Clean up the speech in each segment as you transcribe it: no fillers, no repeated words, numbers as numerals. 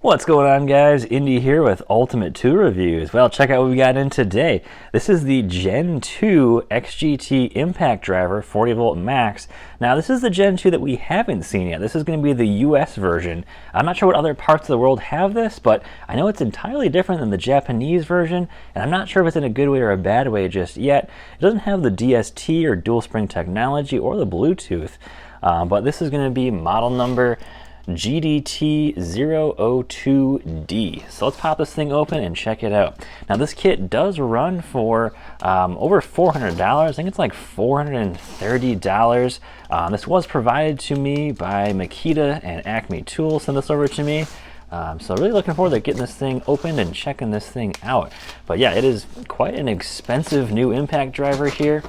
What's going on, guys? Indy here with Ultimate 2 Reviews. Well, check out what we got in today. This is the Gen 2 XGT impact driver, 40 volt max. Now, this is the Gen 2 that we haven't seen yet. This is going to be the US version. I'm not sure what other parts of the world have this, but I know it's entirely different than the Japanese version, and I'm not sure if it's in a good way or a bad way just yet. It doesn't have the DST or dual spring technology or the Bluetooth, but this is going to be model number GDT02D. So let's pop this thing open and check it out. Now this kit does run for over $400. I think it's like $430. This was provided to me by Makita and Acme Tools sent this over to me. So really looking forward to getting this thing opened and checking this thing out. But yeah, it is quite an expensive new impact driver here.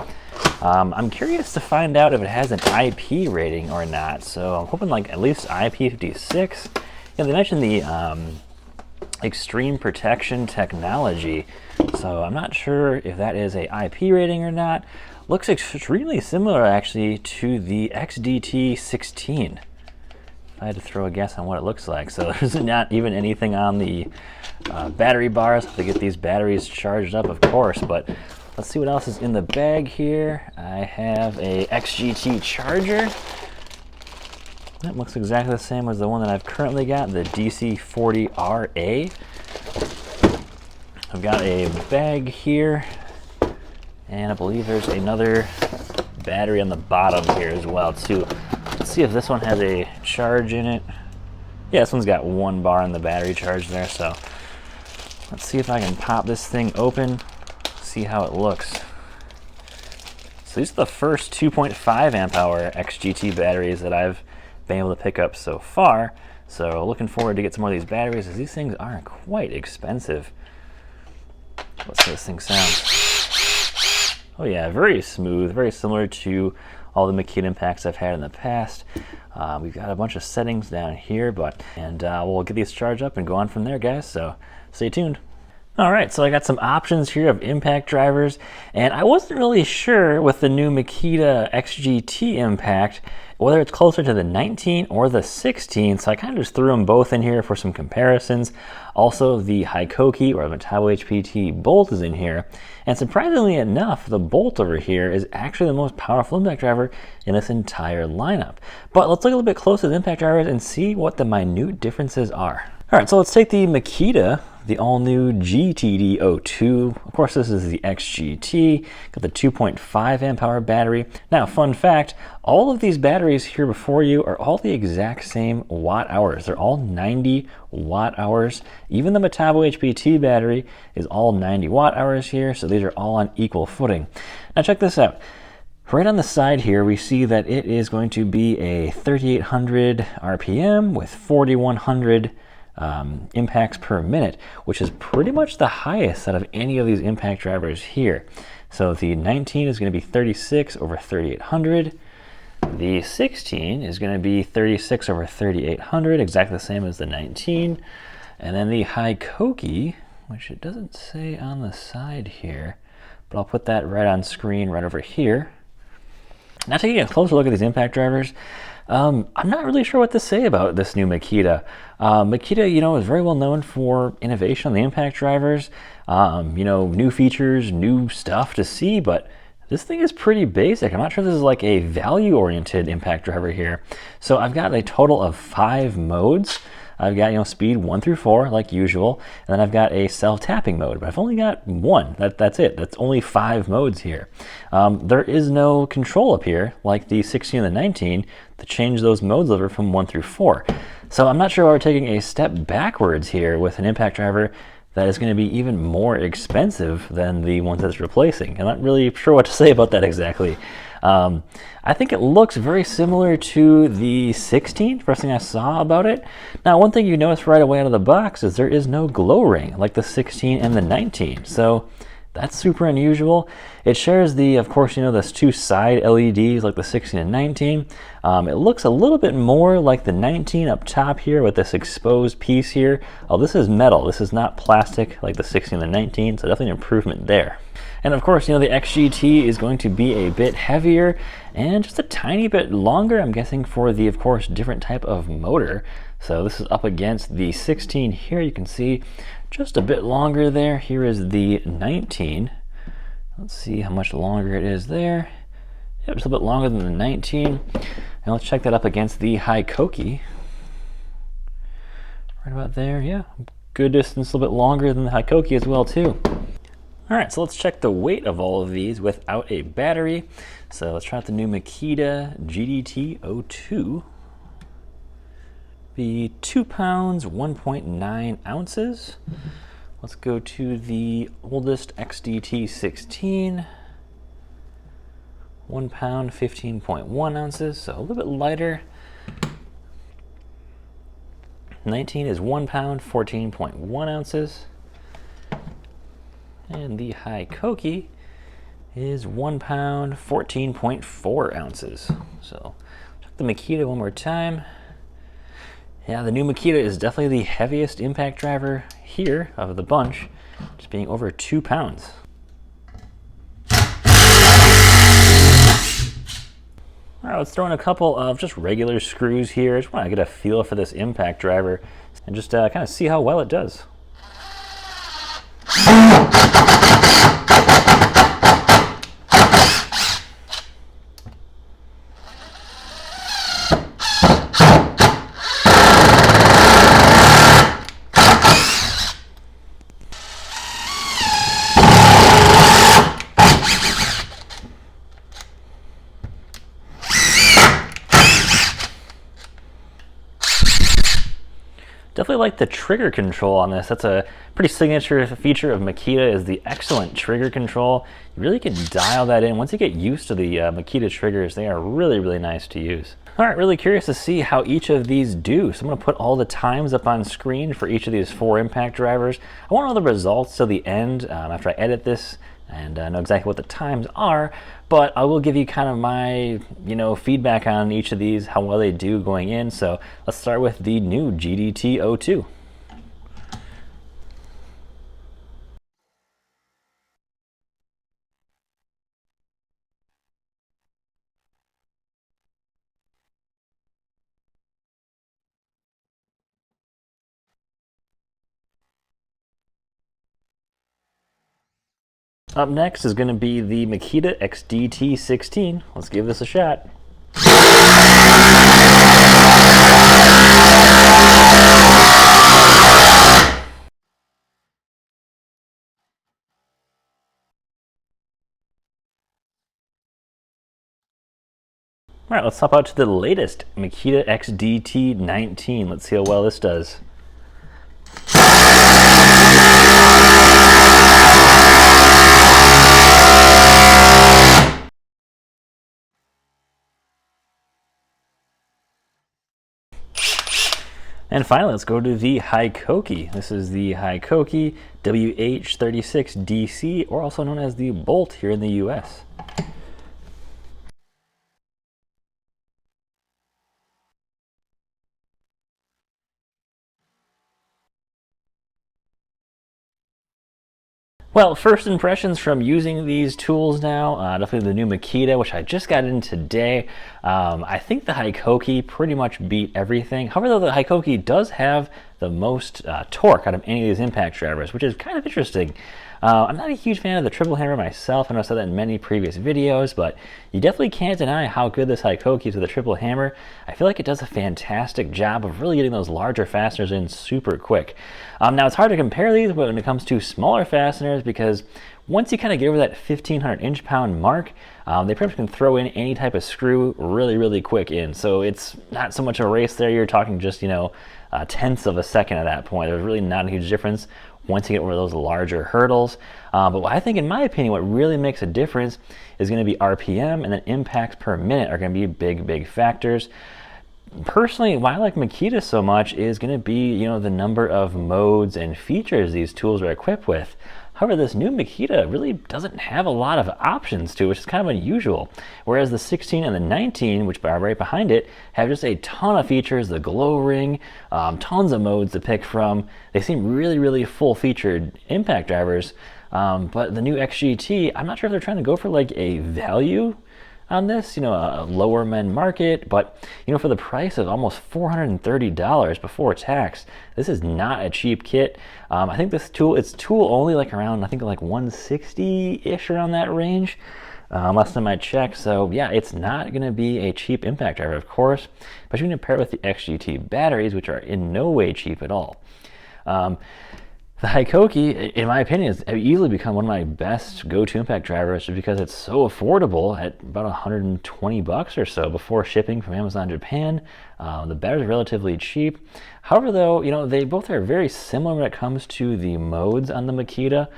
I'm curious to find out if it has an IP rating or not. So I'm hoping like at least IP56. Yeah, they mentioned the extreme protection technology. So I'm not sure if that is a IP rating or not. Looks extremely similar actually to the XDT16. I had to throw a guess on what it looks like. So there's not even anything on the battery bars to get these batteries charged up, of course, but let's see what else is in the bag here. I have a XGT charger. That looks exactly the same as the one that I've currently got, the DC40RA. I've got a bag here, and I believe there's another battery on the bottom here as well too. Let's see if this one has a charge in it. Yeah, this one's got one bar on the battery charge there, so let's see if I can pop this thing open, see how it looks. So these are the first 2.5 amp hour XGT batteries that I've been able to pick up so far. So looking forward to get some more of these batteries, as these things are quite expensive. Let's see how this thing sounds. Oh yeah, very smooth, very similar to all the Makita impacts I've had in the past. We've got a bunch of settings down here, and we'll get these charged up and go on from there, guys, so stay tuned. All right, so I got some options here of impact drivers, and I wasn't really sure with the new Makita XGT impact whether it's closer to the 19 or the 16, so I kind of just threw them both in here for some comparisons. Also, the Hikoki or Metabo HPT bolt is in here, and surprisingly enough, the bolt over here is actually the most powerful impact driver in this entire lineup. But let's look a little bit closer at the impact drivers and see what the minute differences are. All right, so let's take the Makita, the all-new GDT02. Of course, this is the XGT. Got the 2.5 amp hour battery. Now, fun fact, all of these batteries here before you are all the exact same watt hours. They're all 90 watt hours. Even the Metabo HPT battery is all 90 watt hours here, so these are all on equal footing. Now, check this out. Right on the side here, we see that it is going to be a 3800 RPM with 4100 impacts per minute, which is pretty much the highest out of any of these impact drivers here. So the 19 is going to be 36 over 3800. The 16 is going to be 36 over 3800, exactly the same as the 19. And then the Hikoki, which it doesn't say on the side here, but I'll put that right on screen right over here. Now, taking a closer look at these impact drivers, I'm not really sure what to say about this new Makita. Makita, is very well known for innovation on the impact drivers, new features, new stuff to see, but this thing is pretty basic. I'm not sure this is like a value-oriented impact driver here. So I've got a total of 5 modes. I've got, speed 1 through 4 like usual, and then I've got a self-tapping mode, but I've only got 1. That's it. That's only 5 modes here. There is no control up here like the 16 and the 19 to change those modes over from 1 through 4. So I'm not sure why we're taking a step backwards here with an impact driver that is going to be even more expensive than the ones that it's replacing. I'm not really sure what to say about that exactly. I think it looks very similar to the 16, first thing I saw about it. Now, one thing you notice right away out of the box is there is no glow ring like the 16 and the 19. So that's super unusual. It shares of course, those 2 side LEDs like the 16 and 19. It looks a little bit more like the 19 up top here with this exposed piece here. Oh, this is metal. This is not plastic like the 16 and the 19, so definitely an improvement there. And of course, the XGT is going to be a bit heavier and just a tiny bit longer, I'm guessing, for the, of course, different type of motor. So this is up against the 16 here. You can see just a bit longer there. Here is the 19. Let's see how much longer it is there. Yeah, just a bit longer than the 19. And let's check that up against the Hikoki. Right about there, yeah. Good distance, a little bit longer than the Hikoki as well too. All right, so let's check the weight of all of these without a battery. So let's try out the new Makita GDT02. Be 2 pounds, 1.9 ounces. Let's go to the oldest XDT16. 1 pound, 15.1 ounces, so a little bit lighter. 19 is 1 pound, 14.1 ounces. And the Hikoki is 1 pound, 14.4 ounces. So check the Makita one more time. Yeah, the new Makita is definitely the heaviest impact driver here of the bunch, just being over 2 pounds. All right, let's throw in a couple of just regular screws here. I just want to get a feel for this impact driver and just kind of see how well it does. Definitely like the trigger control on this. That's a pretty signature feature of Makita, is the excellent trigger control. You really can dial that in. Once you get used to the Makita triggers, they are really, really nice to use. All right, really curious to see how each of these do. So I'm gonna put all the times up on screen for each of these 4 impact drivers. I want all the results till the end after I edit this and know exactly what the times are, but I will give you kind of my, feedback on each of these, how well they do going in. So let's start with the new GDT02. Up next is going to be the Makita XDT16. Let's give this a shot. All right, let's hop out to the latest Makita XDT19. Let's see how well this does. And finally, let's go to the Hikoki. This is the Hikoki WH36DC, or also known as the Bolt here in the US. Well, first impressions from using these tools now, definitely the new Makita, which I just got in today. I think the Hikoki pretty much beat everything. However, though, the Hikoki does have the most torque out of any of these impact drivers, which is kind of interesting. I'm not a huge fan of the triple hammer myself. I know I said that in many previous videos, but you definitely can't deny how good this Hikoki is with the triple hammer. I feel like it does a fantastic job of really getting those larger fasteners in super quick. Now, it's hard to compare these when it comes to smaller fasteners, because once you kind of get over that 1,500 inch-pound mark, they pretty much can throw in any type of screw really, really quick in. So it's not so much a race there. You're talking just, tenths of a second at that point. There's really not a huge difference once you get over those larger hurdles. But what I think, in my opinion, what really makes a difference is going to be RPM, and then impacts per minute are going to be big, big factors. Personally, why I like Makita so much is going to be, the number of modes and features these tools are equipped with. However, this new Makita really doesn't have a lot of options to it, which is kind of unusual. Whereas the 16 and the 19, which are right behind it, have just a ton of features, the glow ring, tons of modes to pick from. They seem really, really full-featured impact drivers. But the new XGT, I'm not sure if they're trying to go for like a value on this, a lower end market, but for the price of almost $430 before tax, this is not a cheap kit. I think this tool, it's tool only, like around, I think like 160-ish, around that range, last time I checked. So yeah, it's not going to be a cheap impact driver, of course, but you can compare it with the XGT batteries, which are in no way cheap at all. The Hikoki, in my opinion, has easily become one of my best go-to impact drivers just because it's so affordable at about 120 bucks or so before shipping from Amazon Japan. The batteries are relatively cheap. However, though, they both are very similar when it comes to the modes on the Makita.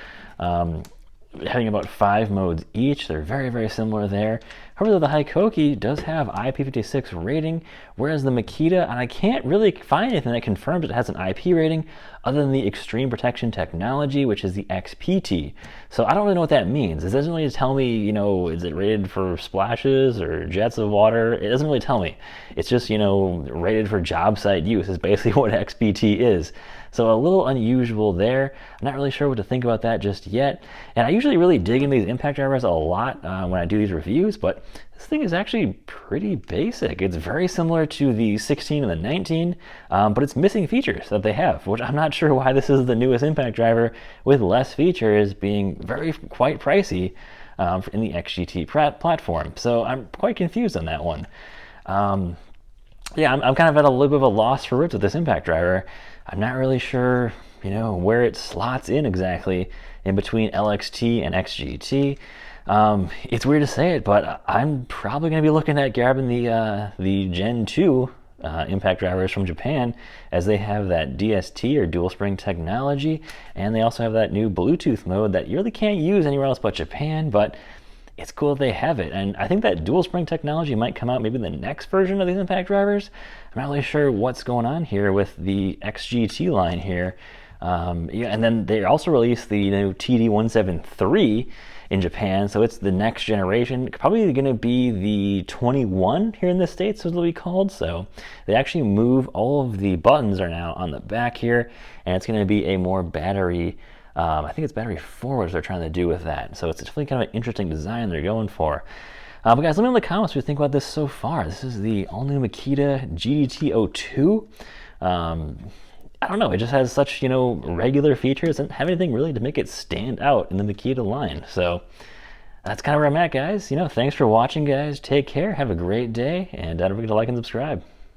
Having about 5 modes each, they're very, very similar there. However, the Hikoki does have IP56 rating, whereas the Makita, and I can't really find anything that confirms it has an IP rating other than the Extreme Protection Technology, which is the XPT. So I don't really know what that means. It doesn't really tell me, is it rated for splashes or jets of water? It doesn't really tell me. It's just, rated for job site use is basically what XPT is. So a little unusual there. I'm not really sure what to think about that just yet. And I usually really dig into these impact drivers a lot when I do these reviews, but this thing is actually pretty basic. It's very similar to the 16 and the 19, but it's missing features that they have, which I'm not sure why this is the newest impact driver with less features being quite pricey in the XGT platform. So I'm quite confused on that one. Yeah, I'm kind of at a little bit of a loss for words with this impact driver. I'm not really sure, where it slots in exactly in between LXT and XGT. It's weird to say it, but I'm probably going to be looking at grabbing the Gen 2 impact drivers from Japan, as they have that DST or dual spring technology, and they also have that new Bluetooth mode that you really can't use anywhere else but Japan, but it's cool that they have it. And I think that dual spring technology might come out maybe in the next version of these impact drivers. I'm not really sure what's going on here with the XGT line here. Yeah, and then they also released the new TD173 in Japan, so it's the next generation, probably going to be the 21 here in the States, is what we called. So they actually move, all of the buttons are now on the back here, and it's going to be a more battery, I think it's battery forward they're trying to do with that. So it's definitely kind of an interesting design they're going for. But guys, let me know in the comments what you think about this so far. This is the all-new Makita GDT02. I don't know, it just has such, regular features, and have anything really to make it stand out in the Makita line. So that's kind of where I'm at, guys. Thanks for watching, guys. Take care, have a great day, and don't forget to like and subscribe.